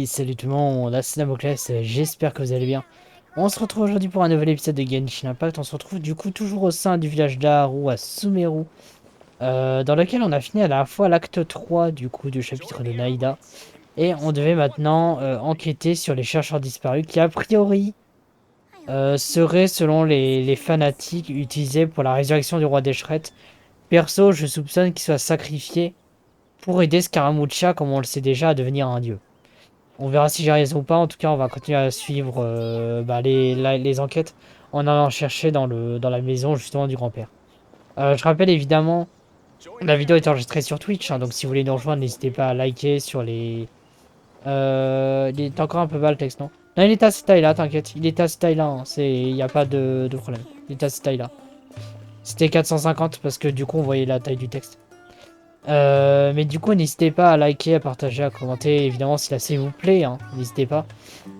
Hey, salut tout le monde, là c'est Damoclès, j'espère que vous allez bien. On se retrouve aujourd'hui pour un nouvel épisode de Genshin Impact. On se retrouve du coup toujours au sein du village d'Aharu à Sumeru, dans lequel on a fini à la fois l'acte 3 du coup du chapitre de Naïda. Et on devait maintenant enquêter sur les chercheurs disparus qui a priori seraient selon les fanatiques utilisés pour la résurrection du roi des Shreds. Perso, je soupçonne qu'ils soient sacrifiés pour aider Scaramuccia, comme on le sait déjà, à devenir un dieu. On verra si j'ai raison ou pas. En tout cas, on va continuer à suivre les enquêtes en allant chercher dans la maison justement du grand-père. Je rappelle évidemment, la vidéo est enregistrée sur Twitch, hein, donc si vous voulez nous rejoindre, n'hésitez pas à liker sur les... il est encore un peu bas le texte, non? Non, il est à cette taille-là, t'inquiète. Il est à cette taille-là, hein. Il n'y a pas de problème. Il est à cette taille-là. C'était 450 parce que du coup, on voyait la taille du texte. Mais du coup, n'hésitez pas à liker, à partager, à commenter, évidemment, si la série vous plaît, hein, n'hésitez pas.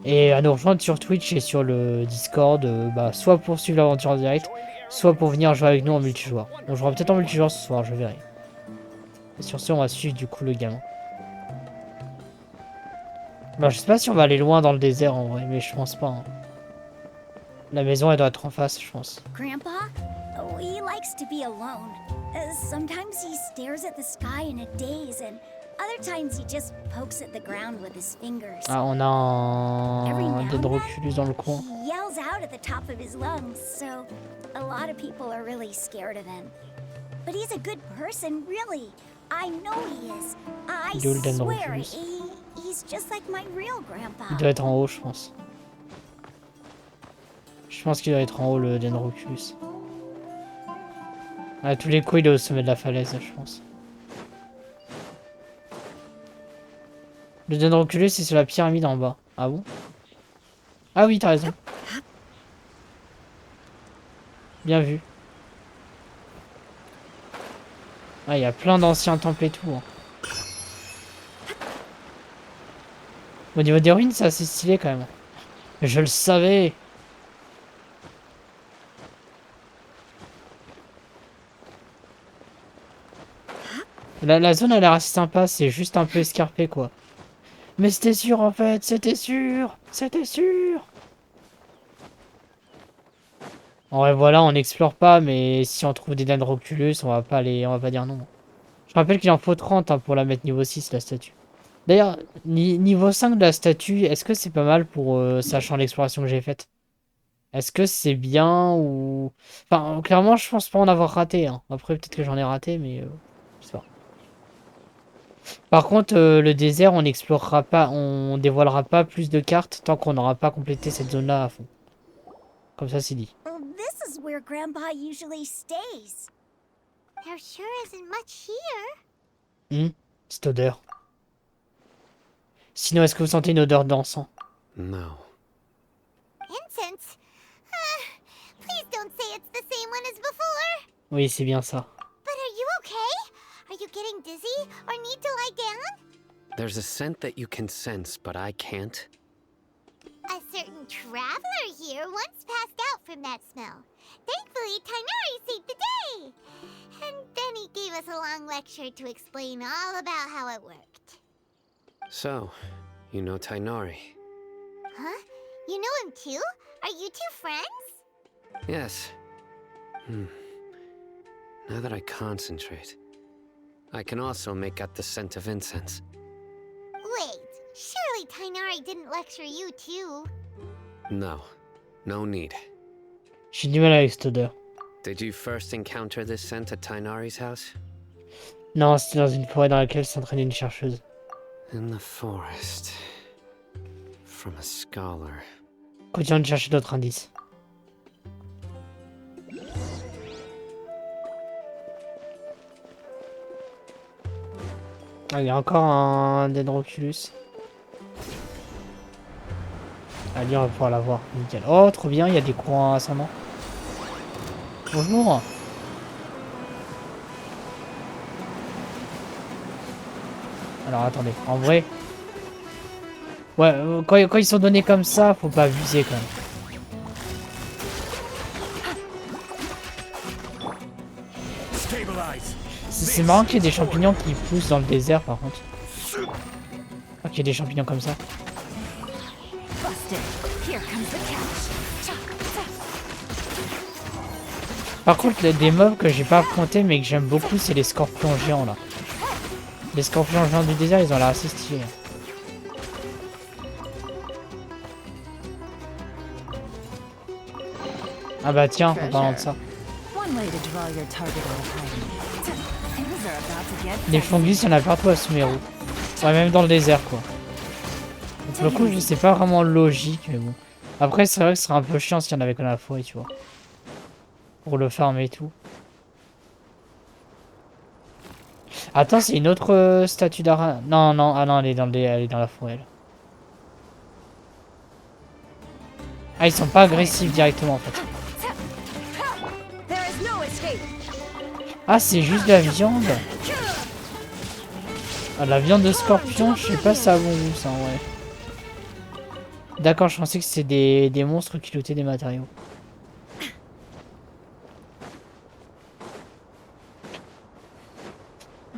Et à nous rejoindre sur Twitch et sur le Discord, soit pour suivre l'aventure en direct, soit pour venir jouer avec nous en multijoueur. On jouera peut-être en multijoueur ce soir, je verrai. Et sur ce, on va suivre du coup le gamin. Bah, je sais pas si on va aller loin dans le désert en vrai, mais je pense pas. Hein. La maison, elle doit être en face, je pense. Grandpa, he likes to be alone. Sometimes he stares at the sky in a daze, and other times he just pokes at the ground with his fingers. Ah, on a un Dendroculus dans le coin. He yells out at the top of his lungs, so a lot of people are really scared of him. But he's a good person, really. I know he is. I swear, he's just like my real grandpa. Il doit être en haut, je pense. Je pense qu'il doit être en haut, le Dendroculus. À tous les coups, il est au sommet de la falaise, je pense. Le Dendroculus, c'est sur la pyramide en bas. Ah bon? Ah oui, t'as raison. Bien vu. Ah, il y a plein d'anciens temples et tout. Hein. Au niveau des ruines, c'est assez stylé quand même. Mais je le savais. La zone a l'air assez sympa, c'est juste un peu escarpé quoi. Mais c'était sûr en fait, c'était sûr. C'était sûr. En vrai voilà, on n'explore pas, mais si on trouve des Dendroculus, on va pas dire non. Je rappelle qu'il en faut 30 hein, pour la mettre niveau 6 la statue. D'ailleurs, niveau 5 de la statue, est-ce que c'est pas mal pour sachant l'exploration que j'ai faite? Est-ce que c'est bien ou... Enfin, clairement, je pense pas en avoir raté. Hein. Après, peut-être que j'en ai raté, mais... je sais pas. Par contre, le désert, on n'explorera pas, on dévoilera pas plus de cartes tant qu'on n'aura pas complété cette zone-là à fond. Comme ça, c'est dit. This is where Grandpa usually stays. There sure isn't much here. Cette odeur. Sinon, est-ce que vous sentez une odeur d'encens? No. Incense? Please don't say it's the same one as before. Oui, c'est bien ça. But are you okay? Are you getting dizzy or need to lie down? There's a scent that you can sense, but I can't. A certain traveler here once passed out from that smell. Thankfully, Tainari saved the day. And then he gave us a long lecture to explain all about how it worked. So, you know Tainari? Huh? You know him too? Are you two friends? Yes. Now that I concentrate, I can also make out the scent of incense. Wait, surely Tainari didn't lecture you too? No, no need. J'ai du mal avec cette odeur. Did you first encounter this scent at Tainari's house? Non, c'était dans une forêt dans laquelle s'entraînait une chercheuse. In the forest. From a scholar. Continuons de chercher d'autres indices. Ah, il y a encore un Dendroculus. Allez, on va pouvoir l'avoir. Nickel. Oh, trop bien, il y a des courants ascendants. Bonjour. Alors, attendez. En vrai... Ouais, quand ils sont donnés comme ça, faut pas abuser quand même. C'est marrant qu'il y ait des champignons qui poussent dans le désert par contre. Ah, qu'il y ait des champignons comme ça. Par contre, des mobs que j'ai pas affrontés mais que j'aime beaucoup, c'est les scorpions géants là. Les scorpions géants du désert, ils ont l'air assez stylés. Ah bah tiens, en parlant de ça. Les fungus, il y en a partout à Sumeru. Ouais, même dans le désert quoi. Donc, pour le coup, c'est pas vraiment logique, mais bon. Après, c'est vrai que ce serait un peu chiant s'il y en avait qu'à la fois, tu vois. Pour le farm et tout. Attends, c'est une autre statue d'ara... Non, non, ah non, elle est dans la forêt, elle. Ah, ils sont pas agressifs directement, en fait. Ah, c'est juste de la viande. Ah, la viande de scorpion, je sais pas si ça a bon goût, ça, en vrai. D'accord, je pensais que c'était des monstres qui lootaient des matériaux.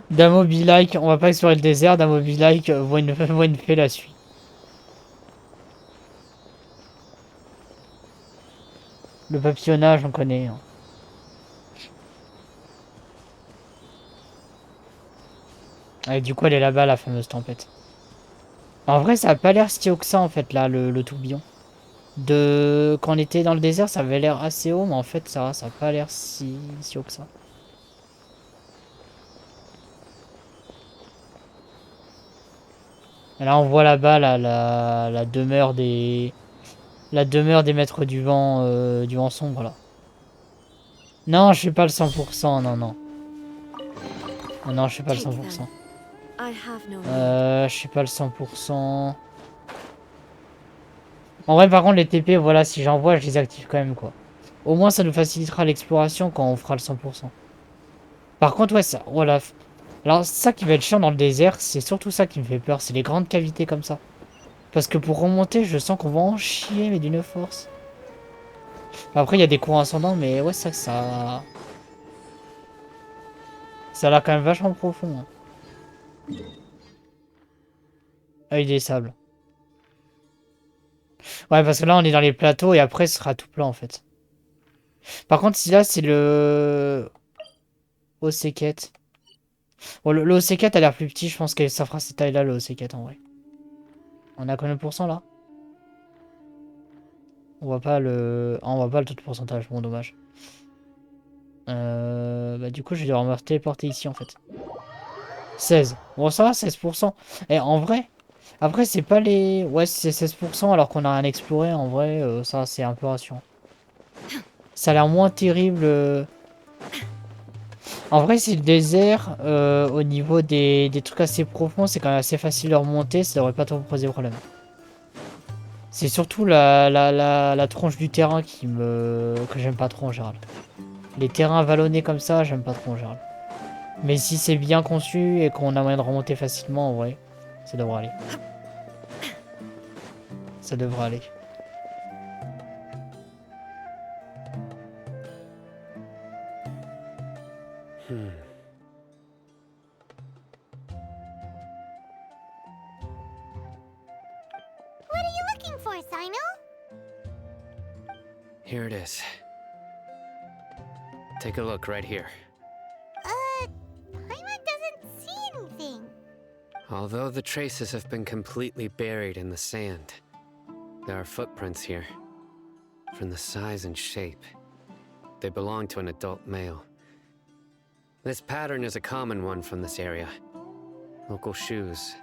Damo be like, on va pas explorer le désert, Damo be like, voit une fée la suit. Le papillonnage, on connaît. Hein. Et du coup, elle est là-bas, la fameuse tempête. En vrai, ça a pas l'air si haut que ça, en fait, là, le tourbillon. Quand on était dans le désert, ça avait l'air assez haut, mais en fait, ça a pas l'air si haut que ça. Et là, on voit là-bas la demeure des... La demeure des maîtres du vent sombre, là. Non, je suis pas le 100%, non, non. Non, je suis pas le 100%. Je suis pas le 100%. En vrai, par contre, les TP, voilà, si j'en vois, je les active quand même, quoi. Au moins, ça nous facilitera l'exploration quand on fera le 100%. Par contre, ouais, ça, voilà. Alors, ça qui va être chiant dans le désert, c'est surtout ça qui me fait peur, c'est les grandes cavités comme ça. Parce que pour remonter, je sens qu'on va en chier, mais d'une force. Après, il y a des courants ascendants, mais ouais, ça Ça a l'air quand même vachement profond. Hein. Œil des sables. Ouais, parce que là, on est dans les plateaux et après, ce sera tout plat, en fait. Par contre, si là, c'est le... Oséquette. Bon, le Oséquette a l'air plus petit, je pense que ça fera cette taille-là, le Oséquette, en vrai. On a combien de pourcents, là? On voit pas le... Ah, on voit pas le taux de pourcentage, bon, dommage. Bah, du coup, je vais devoir me téléporter ici, en fait. 16. Bon, ça va, 16%. Et en vrai... Après, c'est pas les... Ouais, c'est 16% alors qu'on a rien exploré, en vrai, ça, c'est un peu rassurant. Ça a l'air moins terrible... En vrai, c'est le désert, au niveau des trucs assez profonds, c'est quand même assez facile de remonter, ça devrait pas trop poser problème. C'est surtout la tronche du terrain que j'aime pas trop en général. Les terrains vallonnés comme ça, j'aime pas trop en général. Mais si c'est bien conçu et qu'on a moyen de remonter facilement, en vrai, ça devrait aller. Ça devrait aller. What are you looking for, Sino? Here it is. Take a look right here. Paimon doesn't see anything. Although the traces have been completely buried in the sand, there are footprints here. From the size and shape, they belong to an adult male. This pattern is a common one from this area. Local shoes.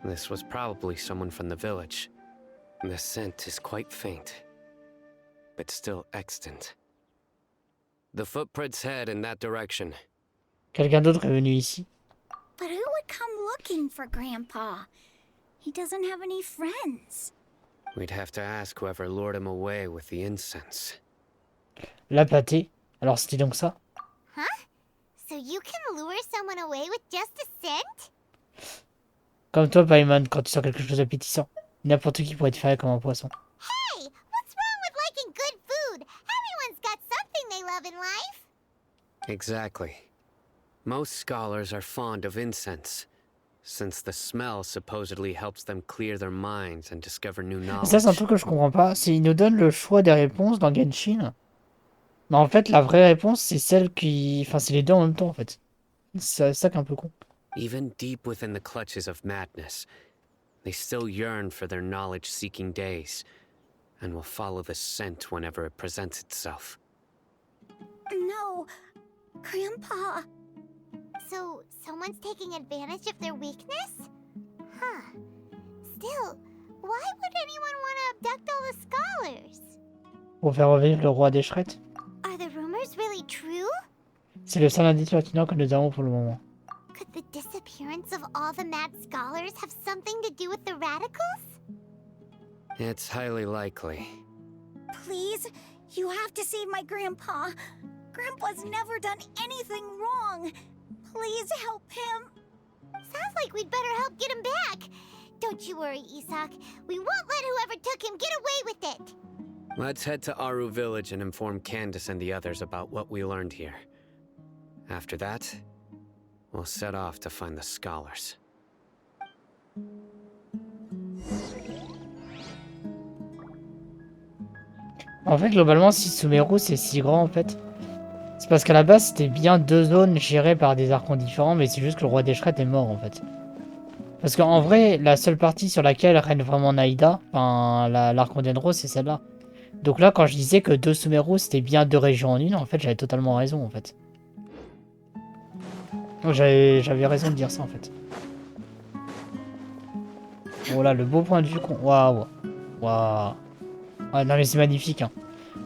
This was probably someone from the village. The scent is quite faint, but still extant. The footprints head in that direction. Quelqu'un d'autre est venu ici. But who would come looking for Grandpa? He doesn't have any friends. We'd have to ask whoever lured him away with the incense. La pâtée. Alors c'était donc ça? Huh? So you can lure someone away with just a scent? Comme toi, Paimon, quand tu sens quelque chose d'appétissant. N'importe qui pourrait te faire comme un poisson. Hey, what's wrong with liking good food? Everyone's got something they love in life. Exactly. Most scholars are fond of incense, since the smell supposedly helps them clear their minds and discover new Et ça, c'est un knowledge. truc que je comprends pas. C'est ils nous donnent le choix des réponses dans Genshin. Mais en fait, la vraie réponse, c'est celle qui... Enfin, c'est les deux en même temps, en fait. C'est ça qui est un peu con. Even deep within the clutches of madness, they still yearn for their knowledge-seeking days, and will follow the scent whenever it presents itself. No, Grandpa. So, someone's taking advantage of their weakness? Huh. Still, why would anyone want to abduct all the scholars? Pour faire revivre le roi des Shreds. Are the rumors really true? C'est le seul indice pertinent que nous avons pour le moment. Could the disappearance of all the mad scholars have something to do with the radicals? It's highly likely. Please, you have to save my grandpa. Grandpa's never done anything wrong. Please help him. Sounds like we'd better help get him back. Don't you worry, Isak. We won't let whoever took him get away with it. Let's head to Aru village and inform Candace and the others about what we learned here. After that, we'll set off to find the scholars. En fait, globalement, si Sumeru c'est si grand, en fait, c'est parce qu'à la base, c'était bien deux zones gérées par des archons différents, mais c'est juste que le roi des Shreds est mort, en fait. Parce qu'en vrai, la seule partie sur laquelle règne vraiment Naïda, enfin, l'archon d'Enro, c'est celle-là. Donc là, quand je disais que deux Sumeru, c'était bien deux régions en une, en fait, j'avais totalement raison, en fait. J'avais raison de dire ça, en fait. Oh là, le beau point de vue qu'on... Waouh. Waouh. Ah, non mais c'est magnifique, hein.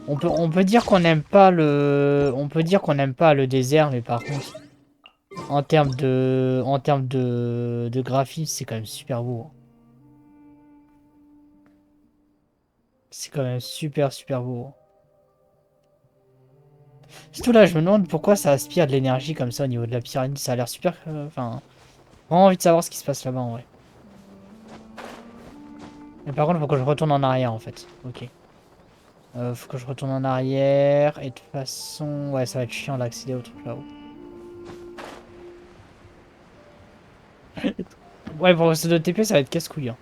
On peut dire qu'on n'aime pas le... On peut dire qu'on n'aime pas le désert, mais par contre... En termes de graphisme, c'est quand même super beau. C'est quand même super beau. Surtout là, je me demande pourquoi ça aspire de l'énergie comme ça au niveau de la pyramide. Ça a l'air super... Enfin... Vraiment envie de savoir ce qui se passe là-bas en vrai. Mais par contre, il faut que je retourne en arrière en fait. Ok. Faut que je retourne en arrière. Et de toute façon... Ouais, ça va être chiant d'accéder au truc là-haut. Ouais, pour ce 2 TP, ça va être casse-couille. Hein.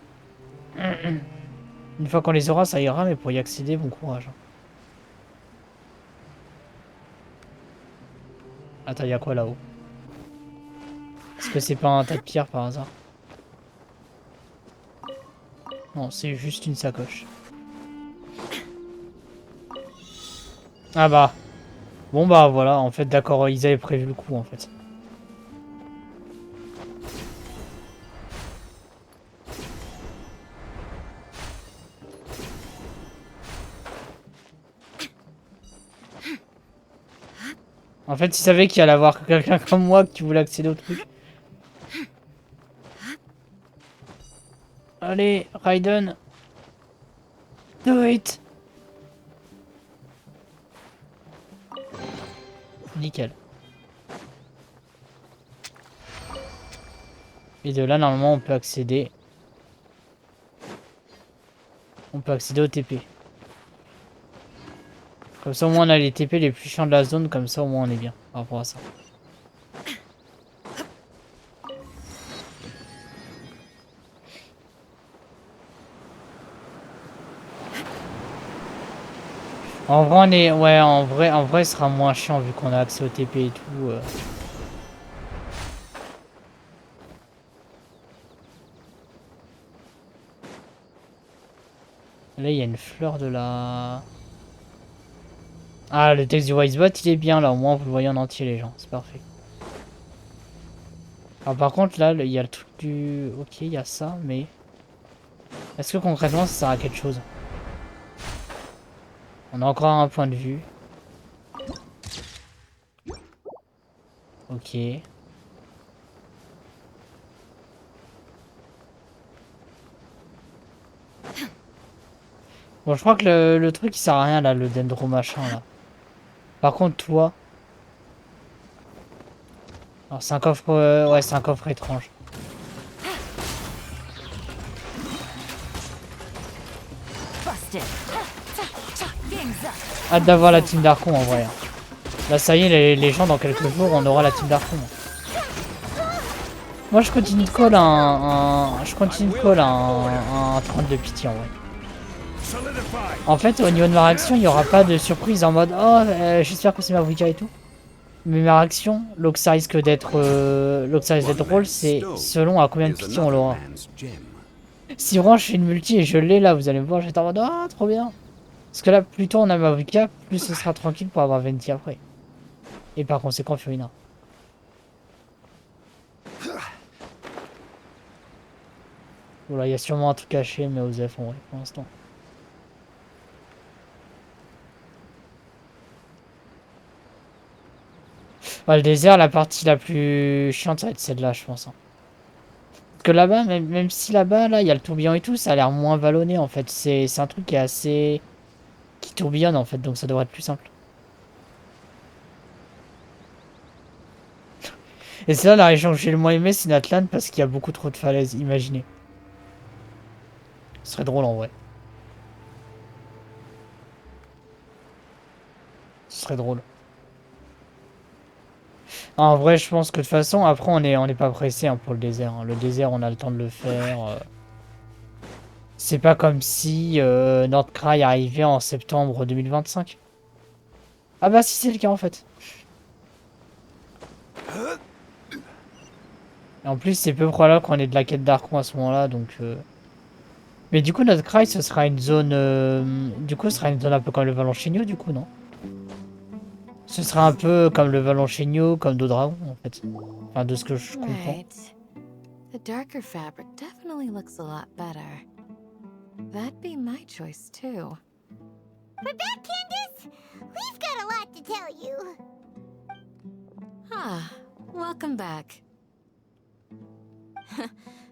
Une fois qu'on les aura, ça ira, mais pour y accéder, bon courage. Attends, y'a quoi là-haut? Est-ce que c'est pas un tas de pierres par hasard? Non, c'est juste une sacoche. Ah bah. Bon bah voilà, en fait, d'accord, ils avaient prévu le coup en fait. En fait, ils savaient qu'il allait y avoir quelqu'un comme moi qui voulait accéder au truc. Allez, Raiden. Do it. Nickel. Et de là, normalement, on peut accéder. On peut accéder au TP. Comme ça, au moins, on a les TP les plus chiants de la zone. Comme ça, au moins, on est bien par rapport à ça. En vrai, on est... Ouais, en vrai, ce sera moins chiant vu qu'on a accès au TP et tout. Là, il y a une fleur de la... Ah, le texte du Wisebot, il est bien là. Au moins, vous le voyez en entier, les gens. C'est parfait. Alors, par contre, là, il y a le truc du... Ok, il y a ça, mais... Est-ce que concrètement, ça sert à quelque chose? On a encore un point de vue. Ok. Bon, je crois que le truc il sert à rien là, le dendro machin là. Par contre, toi. Alors, c'est un coffre. Ouais, c'est un coffre étrange. Hâte d'avoir la team d'Archon en vrai. Là, ça y est, les gens, dans quelques jours, on aura la team d'Archon. Moi je continue de call je continue de call un 30 de pitié en vrai. En fait au niveau de ma réaction il n'y aura pas de surprise en mode oh j'espère que c'est ma Wicca et tout. Mais ma réaction, là que ça risque d'être drôle, c'est selon à combien de pitié on l'aura. Si vraiment je fais une multi et je l'ai là, vous allez me voir, j'étais en mode ah trop bien. Parce que là plus tôt on a ma Wicca, plus ce sera tranquille pour avoir Venti après. Et par conséquent Furina. Voilà, il y a sûrement un truc caché, mais Osef en vrai, pour l'instant. Ouais, le désert, la partie la plus chiante, ça va être celle-là, je pense. Hein. Parce que là-bas, même si là-bas, là, il y a le tourbillon et tout, ça a l'air moins vallonné, en fait. C'est un truc qui est assez... qui tourbillonne, en fait, donc ça devrait être plus simple. Et c'est là la région que j'ai le moins aimé, c'est Natlan, parce qu'il y a beaucoup trop de falaises, imaginez. Ce serait drôle, en vrai. Ce serait drôle. En vrai, je pense que de toute façon, après, on est pas pressé hein, pour le désert. Hein. Le désert, on a le temps de le faire. C'est pas comme si Nordcry arrivait en septembre 2025. Ah bah si c'est le cas en fait. Et en plus, c'est peu probable qu'on ait de la quête d'Archon à ce moment-là, donc... Mais du coup, Nordcry, ce sera une zone... Du coup, ce sera une zone un peu comme le Valenchenio, du coup, non? Ce sera un peu comme le Valenchenio, comme Dragon en fait. Enfin, de ce que je comprends. Right. The darker fabric definitely looks a lot better. That'd be my choice too. We're back, Candace! We've got a lot to tell you. Ah, welcome back.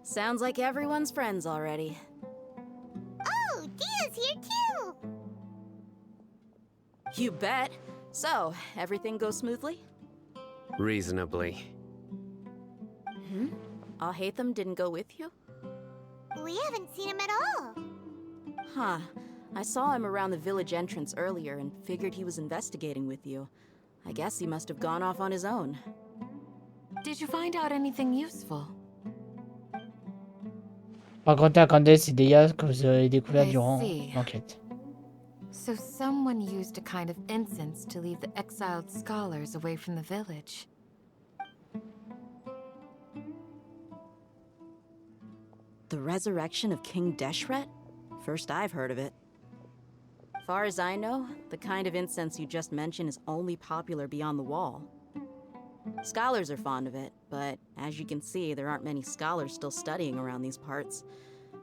Sounds like everyone's friends already. Oh, Dia's here too! You bet. So, everything goes smoothly? Reasonably. Alhaitham didn't go with you? We haven't seen him at all. Huh. I saw him around the village entrance earlier and figured he was investigating with you. I guess he must have gone off on his own. Did you find out anything useful? Racontez à Candace et Deia que vous avez découvert durant l'enquête. So someone used a kind of incense to lead the exiled scholars away from the village. The resurrection of King Deshret? First I've heard of it. Far as I know, the kind of incense you just mentioned is only popular beyond the wall. Scholars are fond of it, but as you can see, there aren't many scholars still studying around these parts.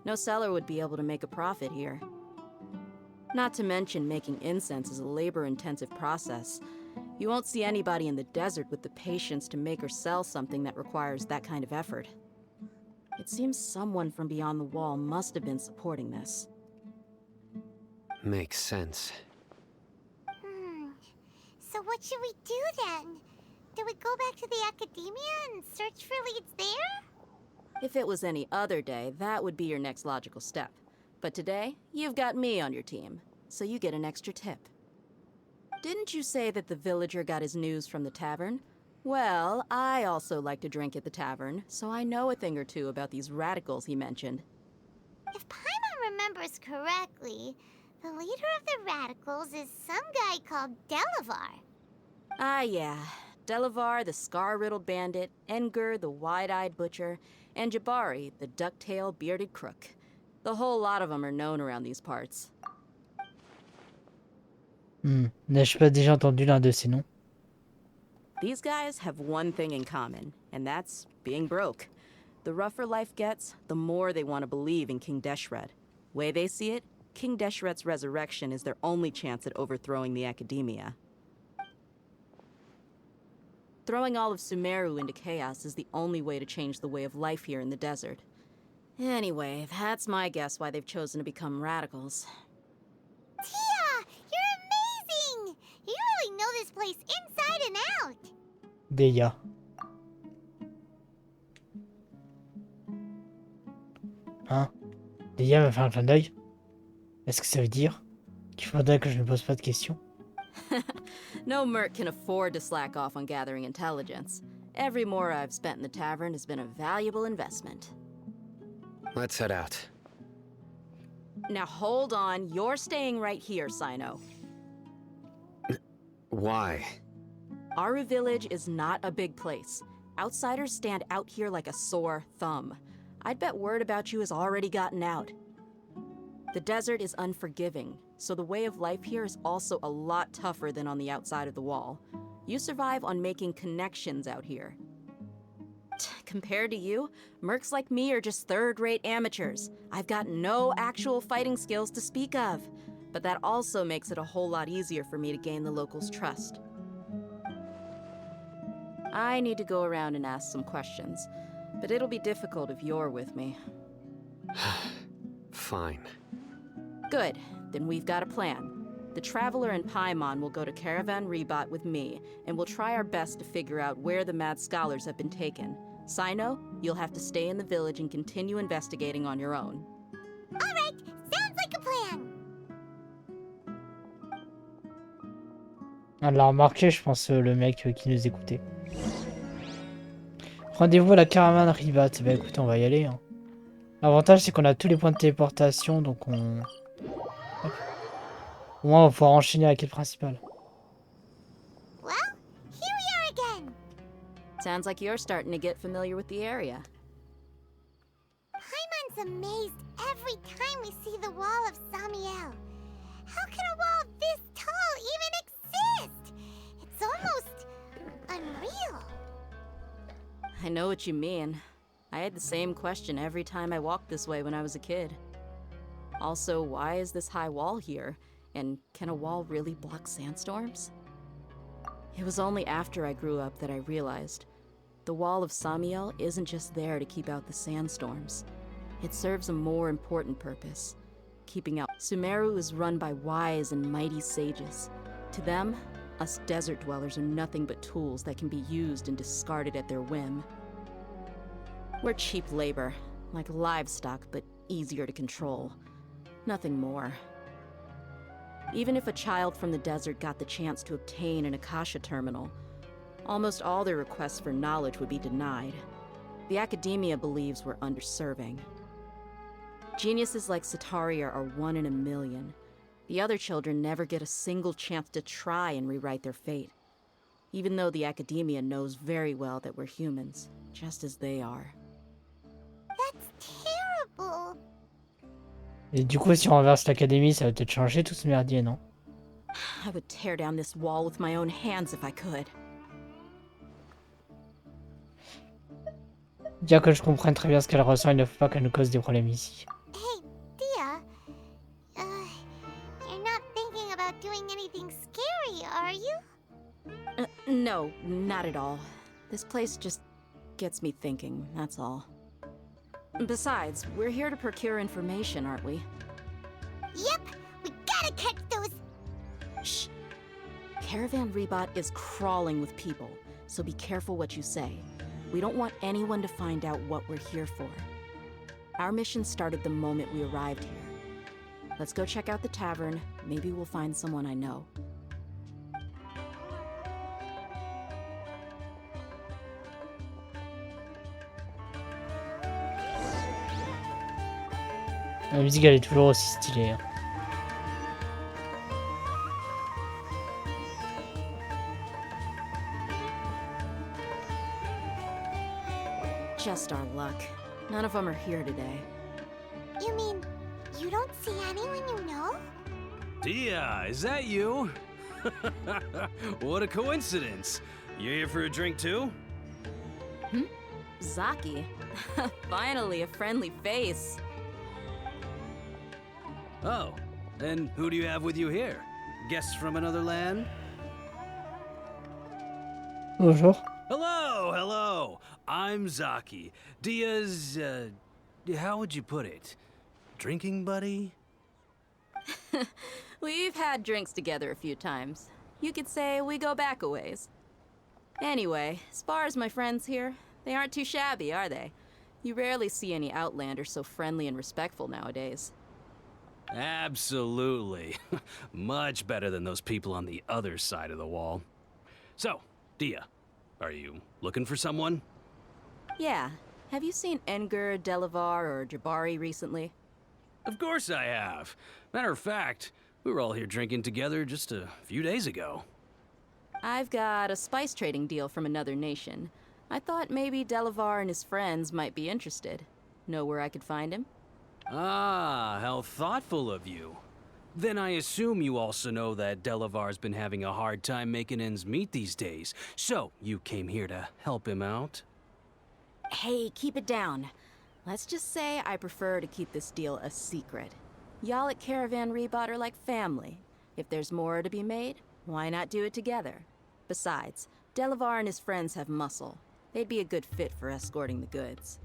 No seller would be able to make a profit here. Not to mention, making incense is a labor-intensive process. You won't see anybody in the desert with the patience to make or sell something that requires that kind of effort. It seems someone from beyond the wall must have been supporting this. Makes sense. So what should we do then? Do we go back to the academia and search for leads there? If it was any other day, that would be your next logical step. But today, you've got me on your team, so you get an extra tip. Didn't you say that the villager got his news from the tavern? Well, I also like to drink at the tavern, so I know a thing or two about these radicals he mentioned. If Paimon remembers correctly, the leader of the radicals is some guy called Delavar. Ah, yeah. Delavar, the scar-riddled bandit, Engur, the wide-eyed butcher, and Jabari, the duck-tailed bearded crook. The whole lot of them are known around these parts. N'ai-je pas déjà entendu l'un de ces noms? These guys have one thing in common, and that's being broke. The rougher life gets, the more they want to believe in King Deshret. Way they see it, King Deshret's resurrection is their only chance at overthrowing the academia. Throwing all of Sumeru into chaos is the only way to change the way of life here in the desert. Anyway, that's my guess why they've chosen to become radicals. Tia! You're amazing! You really know this place inside and out! Deia. Hein? Deia va faire un clin d'œil? Est-ce que ça veut dire qu'il faudrait que je ne pose pas de questions? No merc can afford to slack off on gathering intelligence. Every more I've spent in the tavern has been a valuable investment. Let's head out. Now hold on, you're staying right here, Sino. Why? Aru Village is not a big place. Outsiders stand out here like a sore thumb. I'd bet word about you has already gotten out. The desert is unforgiving, so the way of life here is also a lot tougher than on the outside of the wall. You survive on making connections out here. Compared to you, mercs like me are just third-rate amateurs. I've got no actual fighting skills to speak of, but that also makes it a whole lot easier for me to gain the locals' trust. I need to go around and ask some questions, but it'll be difficult if you're with me. Fine. Good, then we've got a plan. The Traveler and Paimon will go to Caravan Rebot with me, and we'll try our best to figure out where the mad scholars have been taken. Sino, you'll have to stay in the village and continue investigating on your own. All right, sounds like a plan. On l'a remarqué, je pense, le mec qui nous écoutait. Rendez-vous à la caravane Ribat. Bah écoutez, on va y aller. Hein. L'avantage, c'est qu'on a tous les points de téléportation, donc on... Hop. Au moins, on va pouvoir enchaîner avec le principal. Well, here we are again. Sounds like you're starting to get familiar with the area. Paimon's amazed every time we see the wall of Samiel. How can a wall this tall even exist? It's almost unreal. I know what you mean. I had the same question every time I walked this way when I was a kid. Also, why is this high wall here? And can a wall really block sandstorms? It was only after I grew up that I realized the wall of Samiel isn't just there to keep out the sandstorms. It serves a more important purpose, keeping out. Sumeru is run by wise and mighty sages. To them, us desert dwellers are nothing but tools that can be used and discarded at their whim. We're cheap labor, like livestock, but easier to control. Nothing more. Even if a child from the desert got the chance to obtain an Akasha terminal, almost all their requests for knowledge would be denied. The academia believes we're underserving. Geniuses like Sataria are one in a million. The other children never get a single chance to try and rewrite their fate, even though the academia knows very well that we're humans, just as they are. That's terrible. Et du coup, si on renverse l'académie, ça va peut-être changer tout ce merdier, non? I would tear down this wall with my own hands if I could. Bien que je comprenne très bien ce qu'elle ressent, il ne faut pas qu'elle nous cause des problèmes ici. Hey, Dia. You're not thinking about doing anything scary, are you? No, not at all. This place just gets me thinking, that's all. Besides, we're here to procure information, aren't we? Yep, we gotta catch those. Shh. Caravan Rebot is crawling with people, so be careful what you say. We don't want anyone to find out what we're here for. Our mission started the moment we arrived here. Let's go check out the tavern. Maybe we'll find someone I know. La musique, elle est toujours aussi stylée. Hein. Just our luck. None of them are here today. You mean you don't see anyone you know? Dia, is that you? What a coincidence. You here for a drink too? Zaki. Finally, a friendly face. Oh, and who do you have with you here? Guests from another land? Bonjour. Hello, hello. I'm Zaki. Dia's, how would you put it? Drinking buddy? We've had drinks together a few times. You could say we go back a ways. Anyway, as far as my friends here, they aren't too shabby, are they? You rarely see any Outlanders so friendly and respectful nowadays. Absolutely. Much better than those people on the other side of the wall. So, Dia, Are you looking for someone? Yeah. Have you seen Enger, Delavar, or Jabari recently? Of course I have. Matter of fact, we were all here drinking together just a few days ago. I've got a spice trading deal from another nation. I thought maybe Delavar and his friends might be interested. Know where I could find him? Ah, how thoughtful of you. Then I assume you also know that Delavar's been having a hard time making ends meet these days. So, you came here to help him out? Hey, keep it down. Let's just say I prefer to keep this deal a secret. Y'all at Caravan Rebot are like family. If there's more to be made, why not do it together? Besides, Delavar and his friends have muscle. They'd be a good fit for escorting the goods.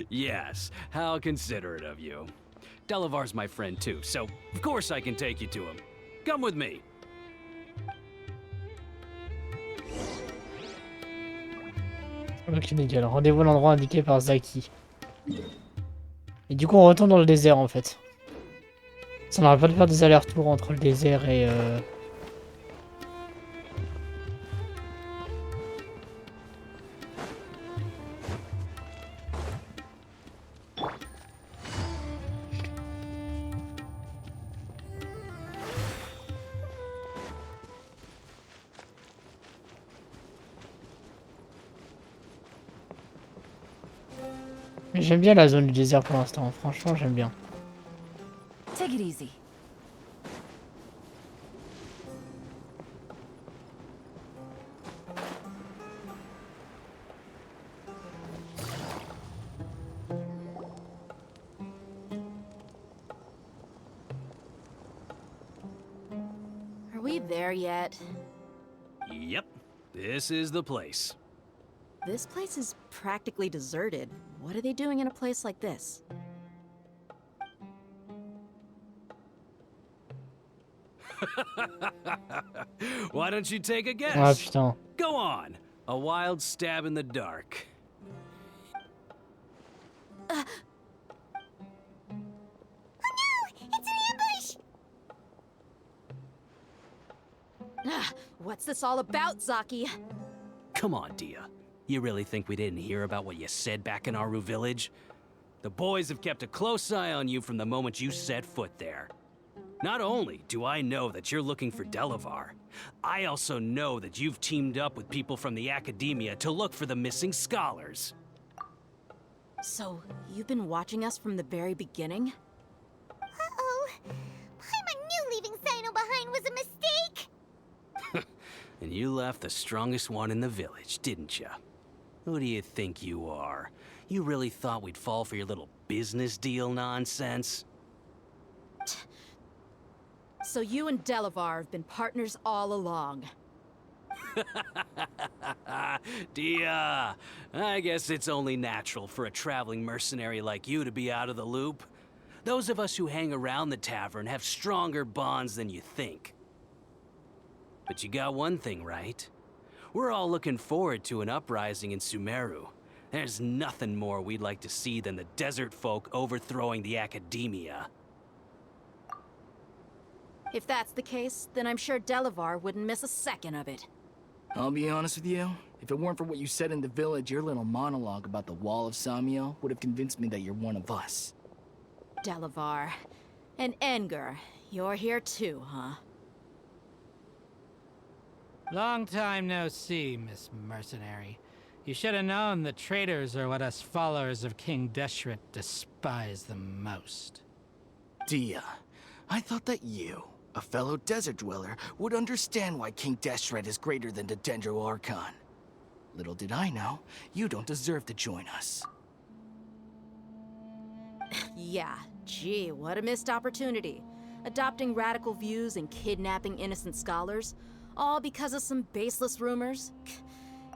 Yes, how considerate of you. Delavar's my friend too, so of course I can take you to him. Come with me. Ok, nickel. Rendez-vous à l'endroit indiqué par Zaki. Et du coup, on retourne dans le désert en fait. Ça n'aurait pas de faire des allers-retours entre le désert et. Mais j'aime bien la zone du désert pour l'instant. Franchement, j'aime bien. Take it easy. Are we there yet? Yep, this is the place. This place is practically deserted. What are they doing in a place like this? Why don't you take a Ah guess? putain. Go on. A wild stab in the dark. It's an ambush! What's this all about, Zaki? Come on, Dia. You really think we didn't hear about what you said back in Aru village? The boys have kept a close eye on you from the moment you set foot there. Not only do I know that you're looking for Delavar, I also know that you've teamed up with people from the academia to look for the missing scholars. So, you've been watching us from the very beginning? Uh-oh. Paimon knew leaving Sino behind was a mistake! And you left the strongest one in the village, didn't you? Who do you think you are? You really thought we'd fall for your little business deal nonsense? So you and Delavar have been partners all along. Dia, I guess it's only natural for a traveling mercenary like you to be out of the loop. Those of us who hang around the tavern have stronger bonds than you think. But you got one thing right. We're all looking forward to an uprising in Sumeru. There's nothing more we'd like to see than the desert folk overthrowing the academia. If that's the case, then I'm sure Delavar wouldn't miss a second of it. I'll be honest with you. If it weren't for what you said in the village, your little monologue about the Wall of Samiel would have convinced me that you're one of us. Delavar. And Enger, you're here too, huh? Long time no see, Miss Mercenary. You should have known the traitors are what us followers of King Deshret despise the most. Dia, I thought that you, a fellow desert dweller, would understand why King Deshret is greater than the Dendro Archon. Little did I know, you don't deserve to join us. Yeah, gee, what a missed opportunity. Adopting radical views and kidnapping innocent scholars, all because of some baseless rumors.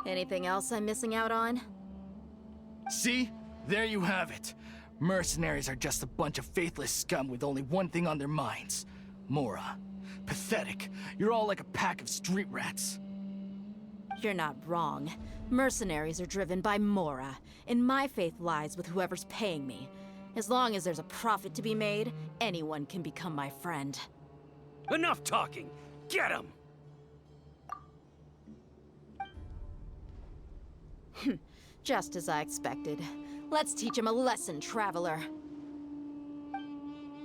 Anything else I'm missing out on? See? There you have it. Mercenaries are just a bunch of faithless scum with only one thing on their minds. Mora. Pathetic. You're all like a pack of street rats. You're not wrong. Mercenaries are driven by Mora, and my faith lies with whoever's paying me. As long as there's a profit to be made, anyone can become my friend. Enough talking! Get him! Just as I expected. Let's teach him a lesson, traveler.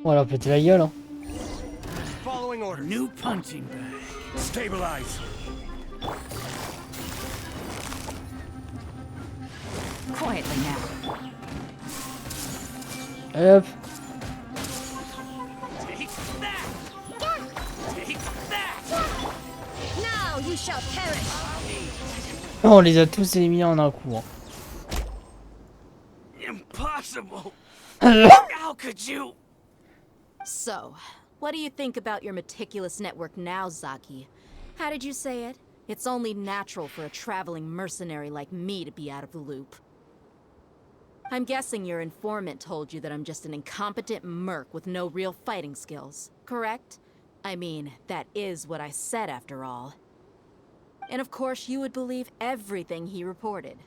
On va péter la gueule, hein. Following orders. New punching bag. Stabilize. Quietly now. Allez hop. Take that! Take that! Now you shall perish. Oh, on les a tous éliminés en un coup, hein. Impossible! How could you? So, what do you think about your meticulous network now, Zaki? How did you say it? It's only natural for a traveling mercenary like me to be out of the loop. I'm guessing your informant told you that I'm just an incompetent merc with no real fighting skills, correct? I mean, that is what I said after all. And of course you would believe everything he reported.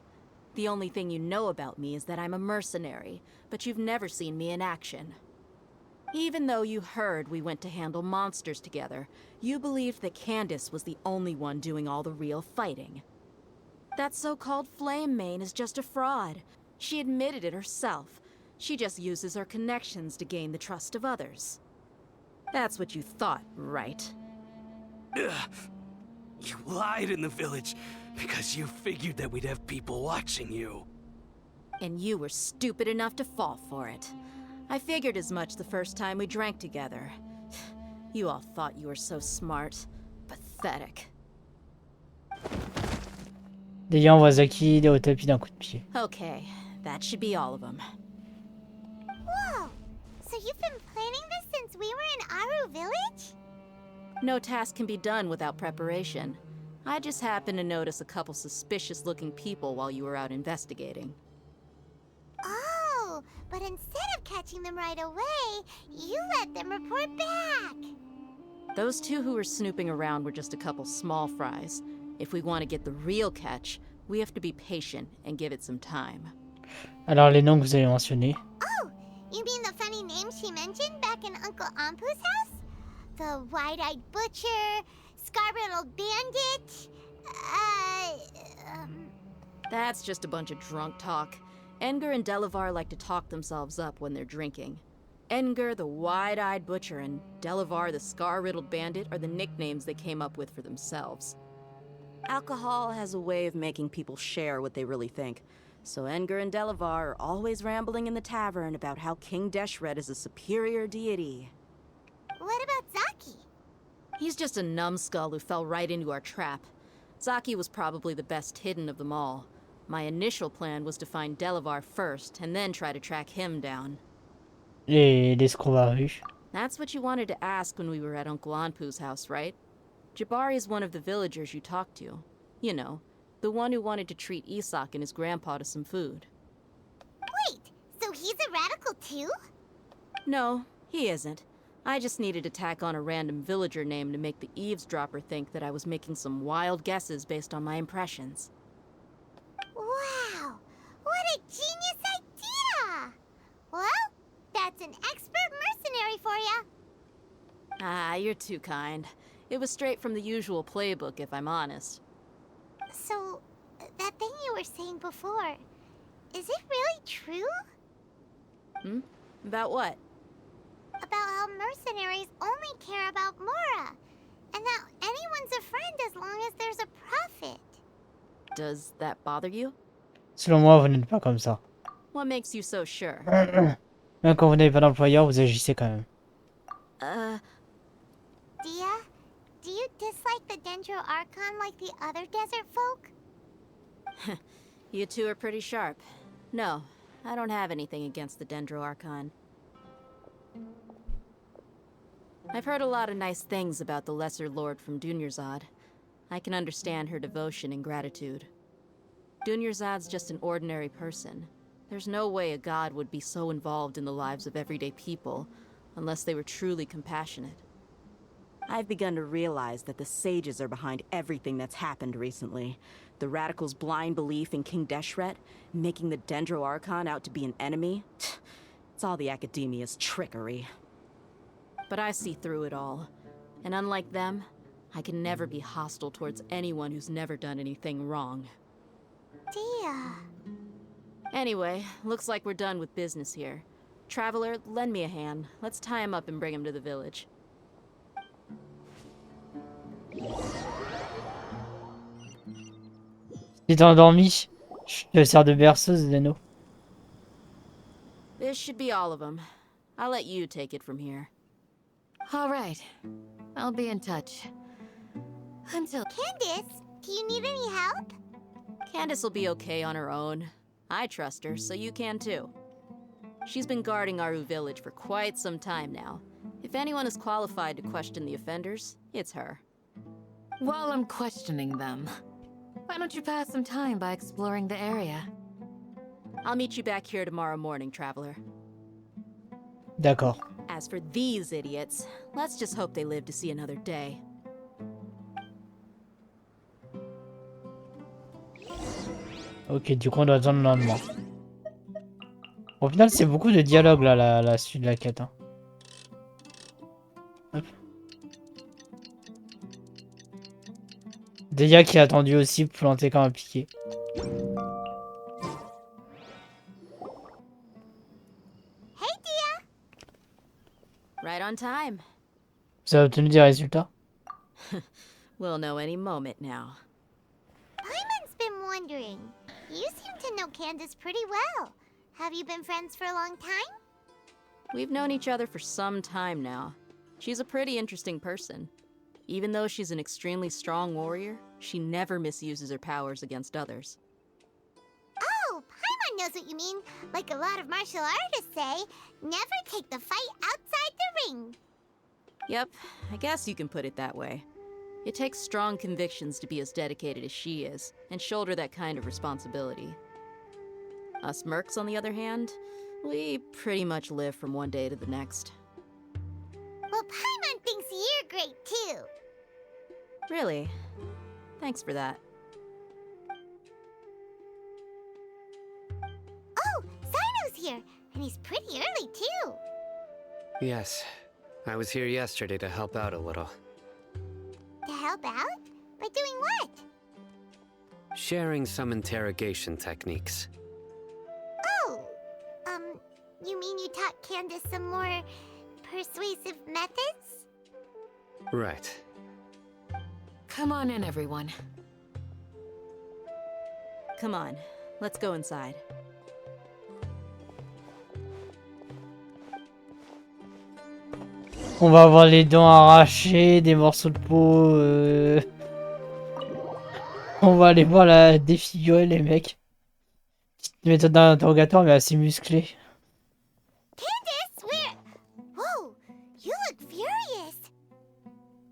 The only thing you know about me is that I'm a mercenary, but you've never seen me in action. Even though you heard we went to handle monsters together, you believed that Candace was the only one doing all the real fighting. That so-called Flame Mane is just a fraud. She admitted it herself. She just uses her connections to gain the trust of others. That's what you thought, right? Ugh. You lied in the village because you figured that we'd have people watching you. And you were stupid enough to fall for it. I figured as much the first time we drank together. You all thought you were so smart. Pathetic. D'ailleurs, on voit Zaki, il est au tapis d'un coup de pied. Okay, that should be all of them. Whoa! So you've been planning this since we were in Aru Village? No task can be done without preparation. I just happened to notice a couple suspicious-looking people while you were out investigating. Oh, but instead of catching them right away, you let them report back. Those two who were snooping around were just a couple small fries. If we want to get the real catch, we have to be patient and give it some time. Alors, les noms que vous avez mentionnés. Oh, you mean the funny name she mentioned back in Uncle Ampu's house? The wide-eyed butcher, scar-riddled bandit, That's just a bunch of drunk talk. Edgar and Delavar like to talk themselves up when they're drinking. Edgar, the wide-eyed butcher, and Delavar, the scar-riddled bandit, are the nicknames they came up with for themselves. Alcohol has a way of making people share what they really think. So Edgar and Delavar are always rambling in the tavern about how King Deshret is a superior deity. what about Zaki? He's just a numbskull who fell right into our trap. Zaki was probably the best hidden of them all. My initial plan was to find Delavar first, and then try to track him down. Les Scrovarus. That's what you wanted to ask when we were at Uncle Anpu's house, right? Jabari is one of the villagers you talked to. You know, the one who wanted to treat Isak and his grandpa to some food. Wait, so he's a radical too? No, he isn't. I just needed to tack on a random villager name to make the eavesdropper think that I was making some wild guesses based on my impressions. Wow, what a genius idea! Well, that's an expert mercenary for ya. Ah, you're too kind. It was straight from the usual playbook, if I'm honest. So, that thing you were saying before, is it really true? Hmm? About what? About how mercenaries only care about Mora, and that anyone's a friend as long as there's a profit. Does that bother you? Selon moi, vous n'êtes pas comme ça. What makes you so sure? Même quand vous n'avez pas d'employeur, vous agissez quand même. Dia, do you dislike the Dendro Archon like the other desert folk? You two are pretty sharp. No, I don't have anything against the Dendro Archon. I've heard a lot of nice things about the Lesser Lord from Dunyarzad. I can understand her devotion and gratitude. Dunyarzad's just an ordinary person. There's no way a god would be so involved in the lives of everyday people, unless they were truly compassionate. I've begun to realize that the sages are behind everything that's happened recently. The radicals' blind belief in King Deshret, making the Dendro Archon out to be an enemy. It's all the academia's trickery. But I see through it all. And unlike them, I can never be hostile towards anyone who's never done anything wrong. Dia. Anyway, looks like we're done with business here. Traveler, lend me a hand. Let's tie him up and bring him to the village. Tu t'es endormi. Je te sers de berceuse, Zeno. This should be all of them. I'll let you take it from here. All right. I'll be in touch. Until... Candace, do you need any help? Candace will be okay on her own. I trust her, so you can too. She's been guarding Aru village for quite some time now. If anyone is qualified to question the offenders, it's her. While I'm questioning them, why don't you pass some time by exploring the area? I'll meet you back here tomorrow morning, Traveler. D'accord. As for these idiots, let's just hope they live to see another day. Ok, du coup on doit attendre le lendemain. Au final c'est beaucoup de dialogue là, la suite de la quête. Hein. Hop. Delia qui a attendu aussi planté comme un piqué. Hey, Dia. Right on time. Vous avez obtenu des résultats? We'll know any moment now. Paimon's been wondering. You seem to know Candace pretty well. Have you been friends for a long time? We've known each other for some time now. She's a pretty interesting person. Even though she's an extremely strong warrior, she never misuses her powers against others. Oh, Paimon knows what you mean. Like a lot of martial artists say, never take the fight outside the ring. Yep, I guess you can put it that way. It takes strong convictions to be as dedicated as she is, and shoulder that kind of responsibility. Us mercs, on the other hand, we pretty much live from one day to the next. Well, Paimon thinks you're great too. Really? Thanks for that. Oh, Sino's here, and he's pretty early too. Yes, I was here yesterday to help out a little. To help out? By doing what? Sharing some interrogation techniques. Oh, you mean you taught Candace some more persuasive methods? Right. Come on in, everyone. Come on, let's go inside. On va avoir les dents arrachées, des morceaux de peau. On va aller voir la défigurer les mecs. Petite méthode d'interrogatoire mais assez musclée. Candace, where? Whoa, you look furious.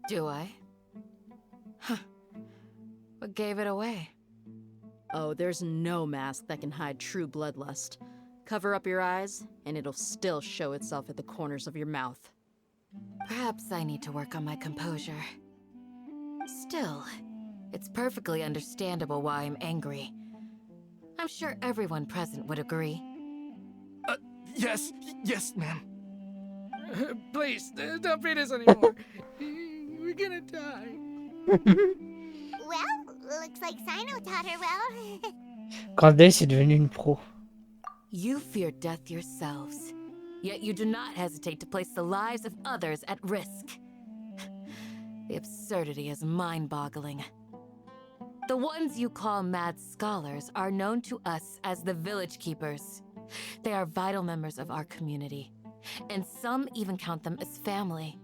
Do I? Huh. What gave it away? Oh, there's no mask that can hide true bloodlust. Cover up your eyes, and it'll still show itself at the corners of your mouth. Perhaps I need to work on my composure. Still, it's perfectly understandable why I'm angry. I'm sure everyone present would agree. Yes, ma'am. Please, don't beat us anymore. We're gonna die. Well, looks like Sino taught her well. Candace est devenue une pro. You fear death yourselves, yet you do not hesitate to place the lives of others at risk. The absurdity is mind-boggling. The ones you call mad scholars are known to us as the Village Keepers. They are vital members of our community, and some even count them as family.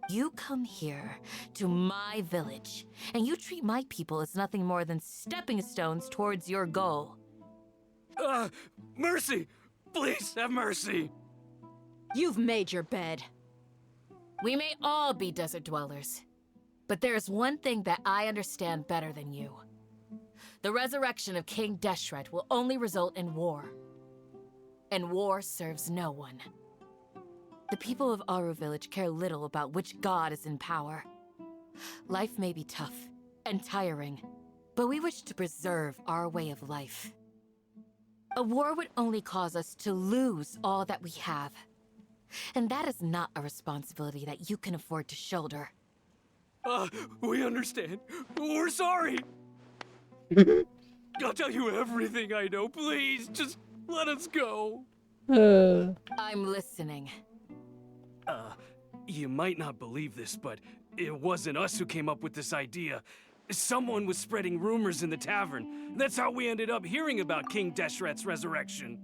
You come here, to my village, and you treat my people as nothing more than stepping stones towards your goal. Mercy! Please have mercy! You've made your bed. We may all be desert dwellers, but there's one thing that I understand better than you. The resurrection of King Deshret will only result in war. And war serves no one. The people of Aru Village care little about which god is in power. Life may be tough and tiring, but we wish to preserve our way of life. A war would only cause us to lose all that we have. And that is not a responsibility that you can afford to shoulder. We understand. We're sorry. I'll tell you everything I know. Please, just let us go. I'm listening. You might not believe this, but it wasn't us who came up with this idea. Someone was spreading rumors in the tavern. That's how we ended up hearing about King Deshret's resurrection.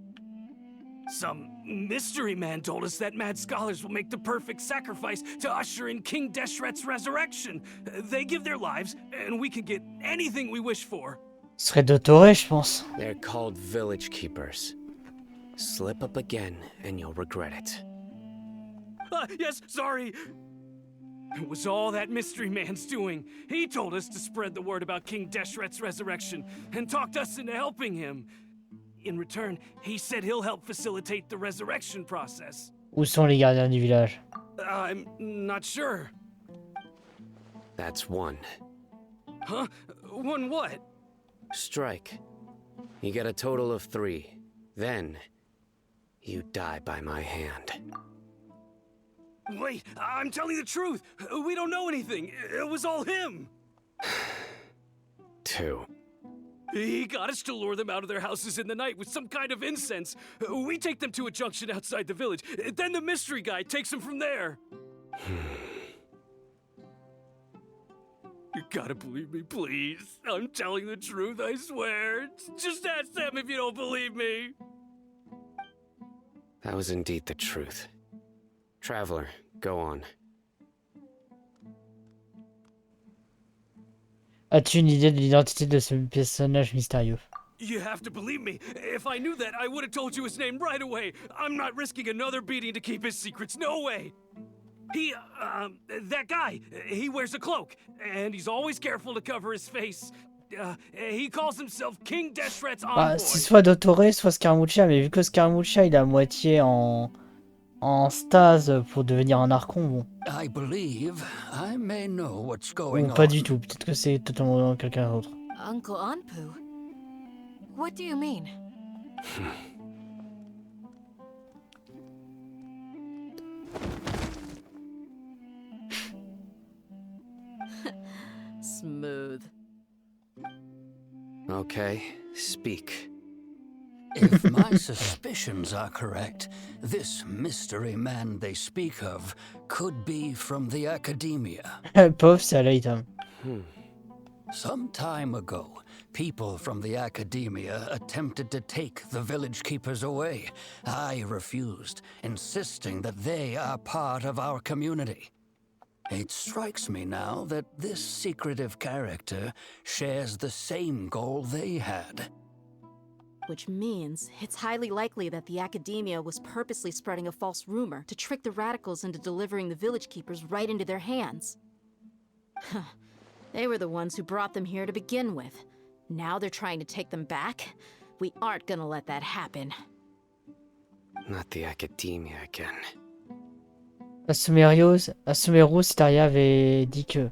Some mystery man told us that mad scholars will make the perfect sacrifice to usher in King Deshret's resurrection. They give their lives, and we can get anything we wish for. Ce serait d'autoré, je pense. They're called village keepers. Slip up again, and you'll regret it. Yes, sorry. It was all that mystery man's doing. He told us to spread the word about King Deshret's resurrection, and talked us into helping him. In return, he said he'll help facilitate the resurrection process. Où sont les gardiens du village? I'm not sure. That's one. Huh? One what? Strike. You get a total of 3. Then, you die by my hand. Wait, I'm telling the truth. We don't know anything. It was all him. 2. He got us to lure them out of their houses in the night with some kind of incense. We take them to a junction outside the village. Then the mystery guy takes them from there. You gotta believe me, please. I'm telling the truth, I swear. Just ask them if you don't believe me. That was indeed the truth. Traveler, go on. As-tu une idée de l'identité de ce personnage mystérieux? You have to believe me. If I knew that, I would have told you his name right away. I'm not risking another beating to keep his secrets. No way. That guy, he wears a cloak, and he's always careful to cover his face. He calls himself King Deshret's envoy. C'est soit Dottore, soit Scaramuccia, mais vu que Scaramuccia il est à moitié en stase pour devenir un archon, bon. I believe I may know what's going Ou pas on. du tout, peut-être que c'est totalement quelqu'un d'autre. Uncle Anpu? What do you mean? Smooth. Okay, speak. If my suspicions are correct, this mystery man they speak of could be from the academia. Pauvre, c'est à l'item. Some time ago, people from the academia attempted to take the village keepers away. I refused, insisting that they are part of our community. It strikes me now that this secretive character shares the same goal they had. Which means it's highly likely that the academia was purposely spreading a false rumor to trick the radicals into delivering the village keepers right into their hands. They were the ones who brought them here to begin with. Now they're trying to take them back? We aren't gonna let that happen. Not the academia again. À Sumeru, Staria avait dit que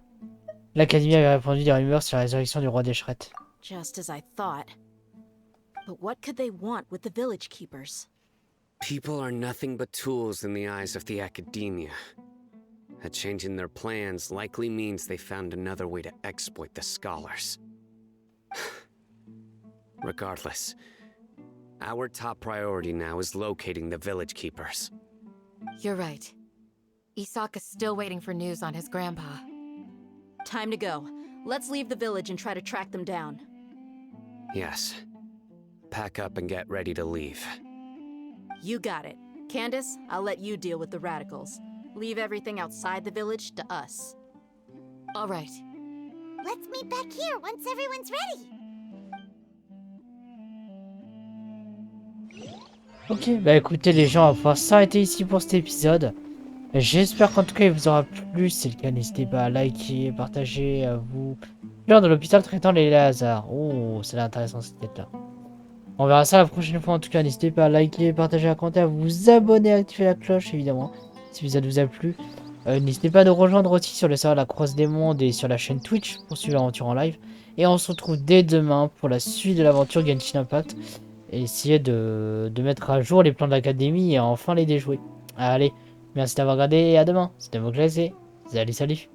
l'Académie avait répandu des rumeurs sur la résurrection du roi Deshret. Just as I thought. But what could they want with the village keepers? People are nothing but tools in the eyes of the academia. A change in their plans likely means they found another way to exploit the scholars. Regardless, our top priority now is locating the village keepers. You're right. Isaka's still waiting for news on his grandpa. Time to go. Let's leave the village and try to track them down. Yes. Pack up and get ready to leave. You got it. Candace, I'll let you deal with the radicals. Leave everything outside the village to us. All right. Let's meet back here once everyone's ready. Ok, bah écoutez les gens, on va pouvoir s'arrêter ici pour cet épisode. J'espère qu'en tout cas il vous aura plu. Si c'est le cas, n'hésitez pas à liker, partager, à vous. Lors de l'hôpital traitant les hasards. Oh, c'est intéressant cette tête là. On verra ça la prochaine fois. En tout cas, n'hésitez pas à liker, partager, à commenter, à vous abonner, à activer la cloche évidemment. Si l'épisode vous a plu. N'hésitez pas à nous rejoindre aussi sur le serveur La Croix des Mondes et sur la chaîne Twitch pour suivre l'aventure en live. Et on se retrouve dès demain pour la suite de l'aventure Genshin Impact. Et essayer de mettre à jour les plans de l'académie et enfin les déjouer. Allez, merci d'avoir regardé et à demain. C'était Moclès et salut.